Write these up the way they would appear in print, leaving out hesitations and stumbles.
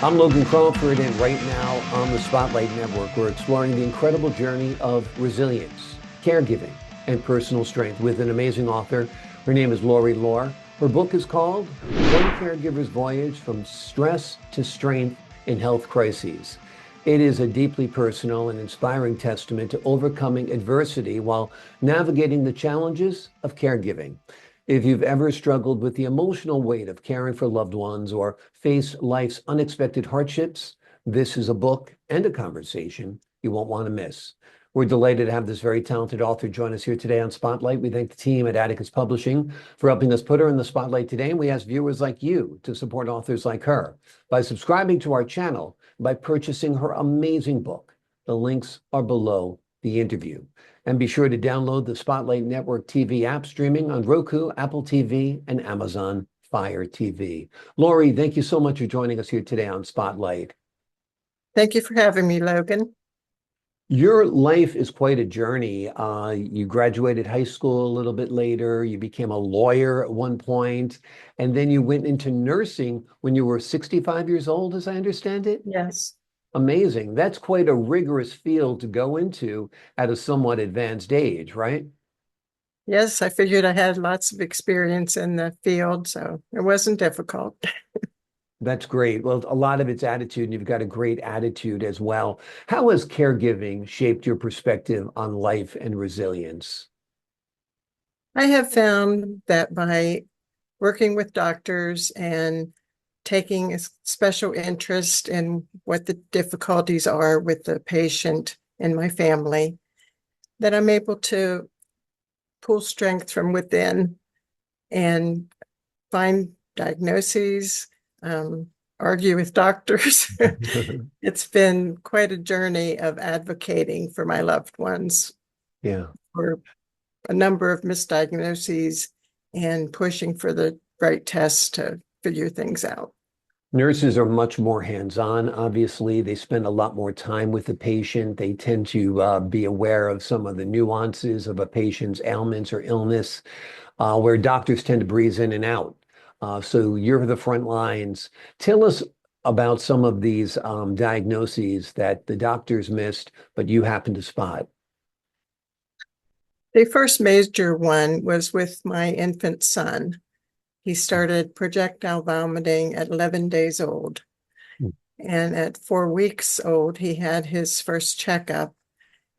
I'm Logan Crawford, and right now on the Spotlight Network, we're exploring the incredible journey of resilience, caregiving, and personal strength with an amazing author. Her name is Lorie Loar. Her book is called One Caregiver's Voyage from Stress to Strength in Health Crises. It is a deeply personal and inspiring testament to overcoming adversity while navigating the challenges of caregiving. If you've ever struggled with the emotional weight of caring for loved ones or face life's unexpected hardships, this is a book and a conversation you won't want to miss. We're delighted to have this very talented author join us here today on Spotlight. We thank the team at Atticus Publishing for helping us put her in the spotlight today. And we ask viewers like you to support authors like her by subscribing to our channel, by purchasing her amazing book. The links are below the interview. And be sure to download the Spotlight Network TV app streaming on Roku, Apple TV, and Amazon Fire TV. Lorie, thank you so much for joining us here today on Spotlight. Thank you for having me, Logan. Your life is quite a journey. You graduated high school a little bit later. You became a lawyer at one point, and then you went into nursing when you were 65 years old, as I understand it? Yes. Amazing. That's quite a rigorous field to go into at a somewhat advanced age, right? Yes, I figured I had lots of experience in the field, so it wasn't difficult. That's great. Well, a lot of it's attitude, and you've got a great attitude as well. How has caregiving shaped your perspective on life and resilience? I have found that by working with doctors and taking a special interest in what the difficulties are with the patient and my family, that I'm able to pull strength from within and find diagnoses, argue with doctors. It's been quite a journey of advocating for my loved ones. Yeah. For a number of misdiagnoses and pushing for the right tests to figure things out. Nurses are much more hands-on, obviously. They spend a lot more time with the patient. They tend to be aware of some of the nuances of a patient's ailments or illness, where doctors tend to breeze in and out. So you're the front lines. Tell us about some of these diagnoses that the doctors missed, but you happened to spot. The first major one was with my infant son. He started projectile vomiting at 11 days old. And at 4 weeks old, he had his first checkup.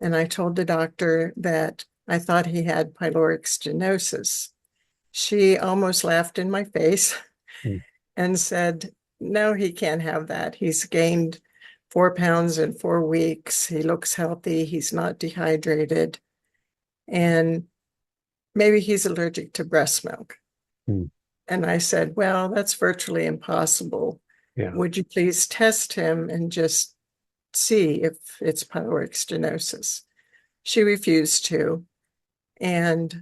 And I told the doctor that I thought he had pyloric stenosis. She almost laughed in my face and said, no, he can't have that. He's gained 4 pounds in 4 weeks. He looks healthy. He's not dehydrated. And maybe he's allergic to breast milk. And I said, well, that's virtually impossible. Yeah. Would you please test him and just see if it's pyloric stenosis? She refused to. And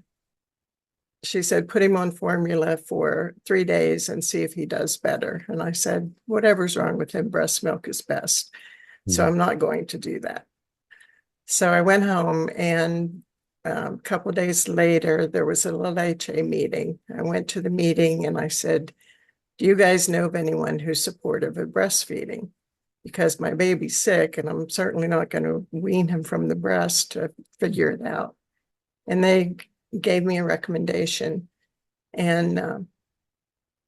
she said, put him on formula for 3 days and see if he does better. And I said, whatever's wrong with him, breast milk is best. So I'm not going to do that. So I went home, and a couple of days later, there was a La Leche meeting. I went to the meeting and I said, do you guys know of anyone who's supportive of breastfeeding? Because my baby's sick and I'm certainly not going to wean him from the breast to figure it out. And they gave me a recommendation. And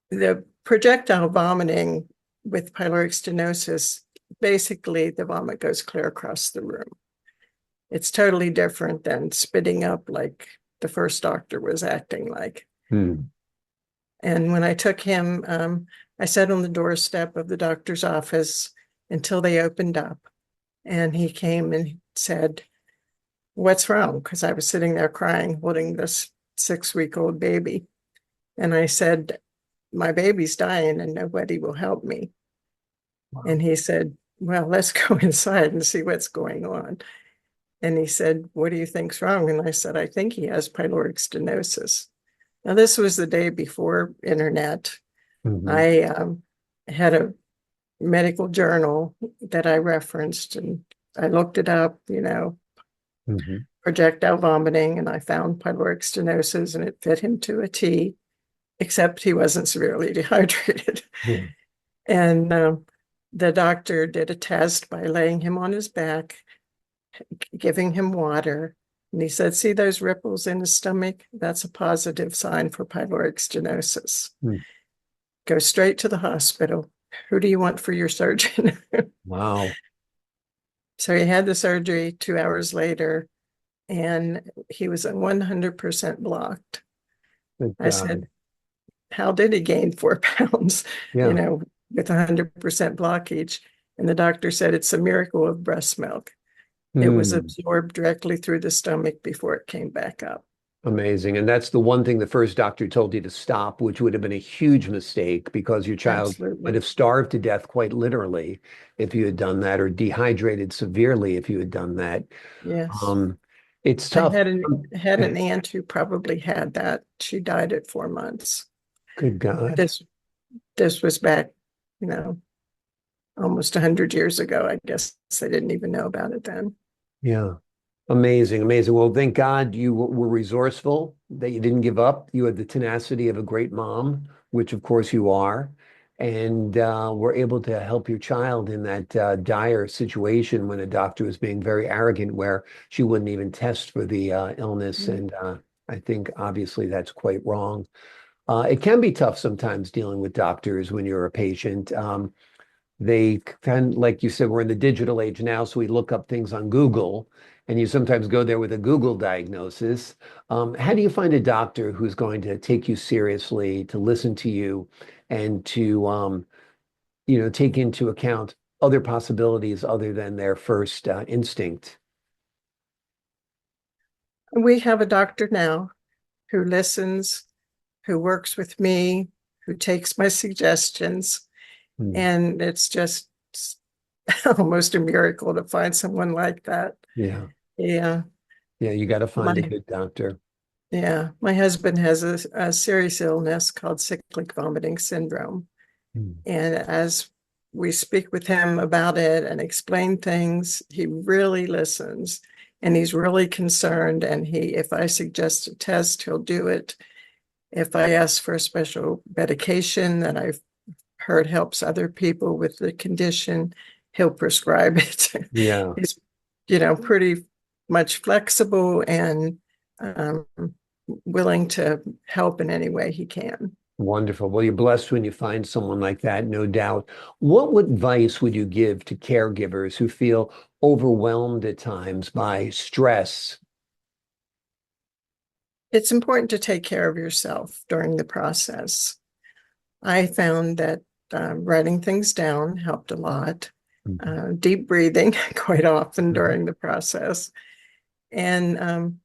the projectile vomiting with pyloric stenosis, basically the vomit goes clear across the room. It's totally different than spitting up like the first doctor was acting like. And when I took him, I sat on the doorstep of the doctor's office until they opened up. And he came and said, what's wrong? Because I was sitting there crying, holding this 6-week-old baby. And I said, my baby's dying and nobody will help me. Wow. And he said, well, let's go inside and see what's going on. And he said, what do you think's wrong? And I said, I think he has pyloric stenosis. Now, this was the day before internet. I had a medical journal that I referenced, and I looked it up, projectile vomiting, and I found pyloric stenosis, and it fit him to a T, except he wasn't severely dehydrated. And the doctor did a test by laying him on his back, giving him water. And he said, see those ripples in his stomach? That's a positive sign for pyloric stenosis. Hmm. Go straight to the hospital. Who do you want for your surgeon? Wow. So he had the surgery 2 hours later, and he was 100% blocked. Good I God. said, how did he gain 4 pounds, Yeah. with 100% blockage? And the doctor said, it's a miracle of breast milk. It was Hmm. absorbed directly through the stomach before it came back up. Amazing. And that's the one thing the first doctor told you to stop, which would have been a huge mistake because your child might Absolutely. have starved to death quite literally if you had done that, or dehydrated severely if you had done that. Yes. Um, it's I tough. had an aunt who probably had that. She died at 4 months. Good God. This was back, you know, almost 100 years ago. I guess they didn't even know about it then. Yeah. Amazing, amazing. Well, thank God you were resourceful, that you didn't give up. You had the tenacity of a great mom, which of course you are, and were able to help your child in that dire situation when a doctor was being very arrogant, where she wouldn't even test for the illness. Mm. And I think obviously that's quite wrong. It can be tough sometimes dealing with doctors when you're a patient. They kind of, like you said, we're in the digital age now, so we look up things on Google, and you sometimes go there with a Google diagnosis. How do you find a doctor who's going to take you seriously, to listen to you, and to take into account other possibilities other than their first instinct? We have a doctor now who listens, who works with me, who takes my suggestions. Hmm. And it's just almost a miracle to find someone like that. Yeah, Yeah. yeah, you got to find a My good doctor. yeah, my husband has a serious illness called cyclic vomiting syndrome. Hmm. And as we speak with him about it and explain things, he really listens and he's really concerned. And if I suggest a test, he'll do it. If I ask for a special medication that I've heard helps other people with the condition, he'll prescribe it. Yeah. He's, pretty much flexible and um, willing to help in any way he can. Wonderful. Well, you're blessed when you find someone like that, no doubt. What advice would you give to caregivers who feel overwhelmed at times by stress? It's important to take care of yourself during the process. I found that writing things down helped a lot. Mhm. Deep breathing quite often Mhm. during the process, and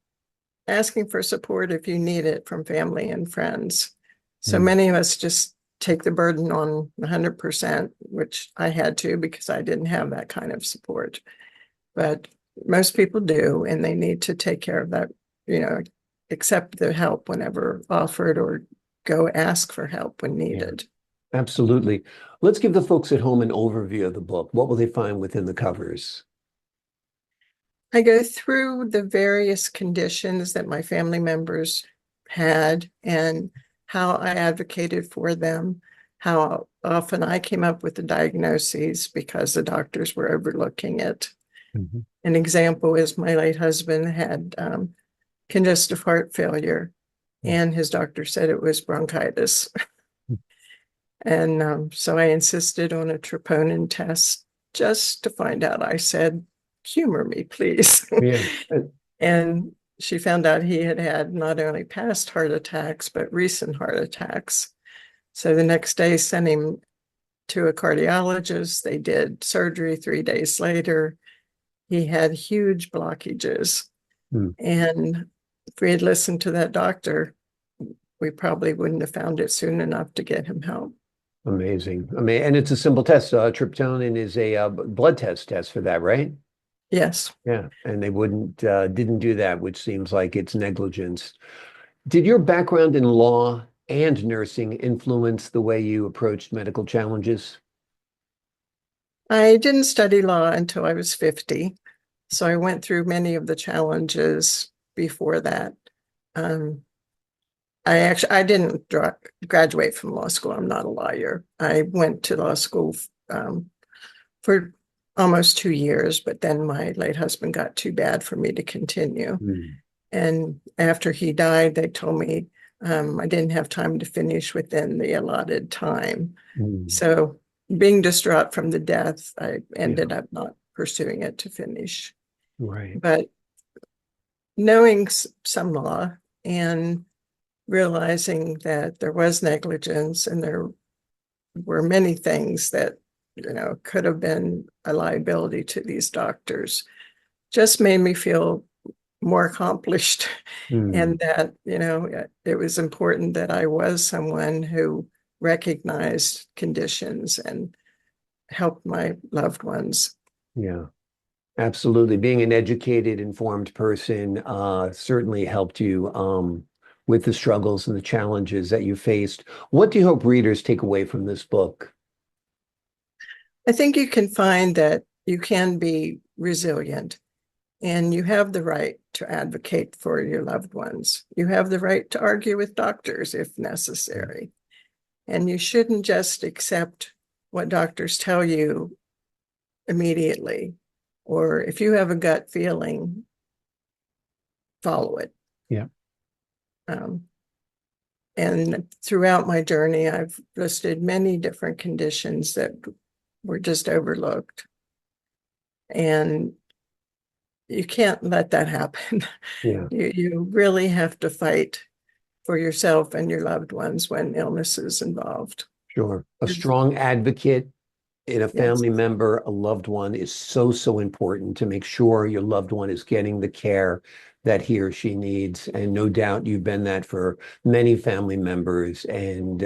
asking for support if you need it from family and friends. So Mhm. many of us just take the burden on 100%, which I had to because I didn't have that kind of support. But most people do, and they need to take care of that, accept the help whenever offered or go ask for help when Yeah, needed. absolutely. Let's give the folks at home an overview of the book. What will they find within the covers? I go through the various conditions that my family members had and how I advocated for them, how often I came up with the diagnoses because the doctors were overlooking it. Mhm. An example is my late husband had congestive heart failure, and his doctor said it was bronchitis. And so I insisted on a troponin test just to find out. I said, humor me, please. Yeah. And she found out he had had not only past heart attacks, but recent heart attacks. So the next day, sent him to a cardiologist. They did surgery 3 days later. He had huge blockages. Hmm. And if we had listened to that doctor, we probably wouldn't have found it soon enough to get him help. Amazing. And it's a simple test. Tryptonin is a blood test for that, right? Yes. Yeah. And they didn't do that, which seems like it's negligence. Did your background in law and nursing influence the way you approached medical challenges? I didn't study law until I was 50. So I went through many of the challenges before that. Um, I didn't graduate from law school. I'm not a lawyer. I went to law school for almost 2 years, but then my late husband got too bad for me to continue. And after he died, they told me I didn't have time to finish within the allotted time. So being distraught from the death, I ended up not pursuing it to finish. Right. But knowing some law and realizing that there was negligence and there were many things that, could have been a liability to these doctors, just made me feel more accomplished. And that, it was important that I was someone who recognized conditions and helped my loved ones. Yeah, absolutely. Being an educated, informed person certainly helped you with the struggles and the challenges that you faced. What do you hope readers take away from this book? I think you can find that you can be resilient and you have the right to advocate for your loved ones. You have the right to argue with doctors if necessary. And you shouldn't just accept what doctors tell you immediately. Or if you have a gut feeling, follow it. Yeah. And throughout my journey, I've listed many different conditions that were just overlooked. And you can't let that happen. Yeah. You really have to fight for yourself and your loved ones when illness is involved. Sure. A strong advocate in a family Yes. member, a loved one is so, so important to make sure your loved one is getting the care that he or she needs. And no doubt you've been that for many family members, and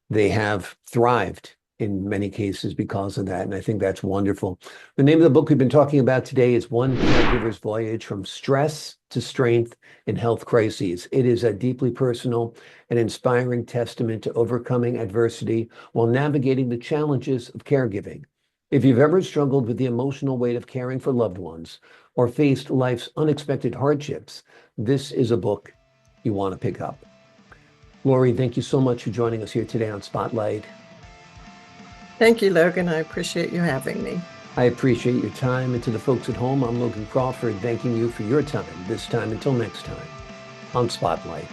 they have thrived in many cases because of that. And I think that's wonderful. The name of the book we've been talking about today is One Caregiver's Voyage from Stress to Strength in Health Crises. It is a deeply personal and inspiring testament to overcoming adversity while navigating the challenges of caregiving. If you've ever struggled with the emotional weight of caring for loved ones or faced life's unexpected hardships, this is a book you want to pick up. Lorie, thank you so much for joining us here today on Spotlight. Thank you, Logan. I appreciate you having me. I appreciate your time. And to the folks at home, I'm Logan Crawford, thanking you for your time this time. Until next time on Spotlight.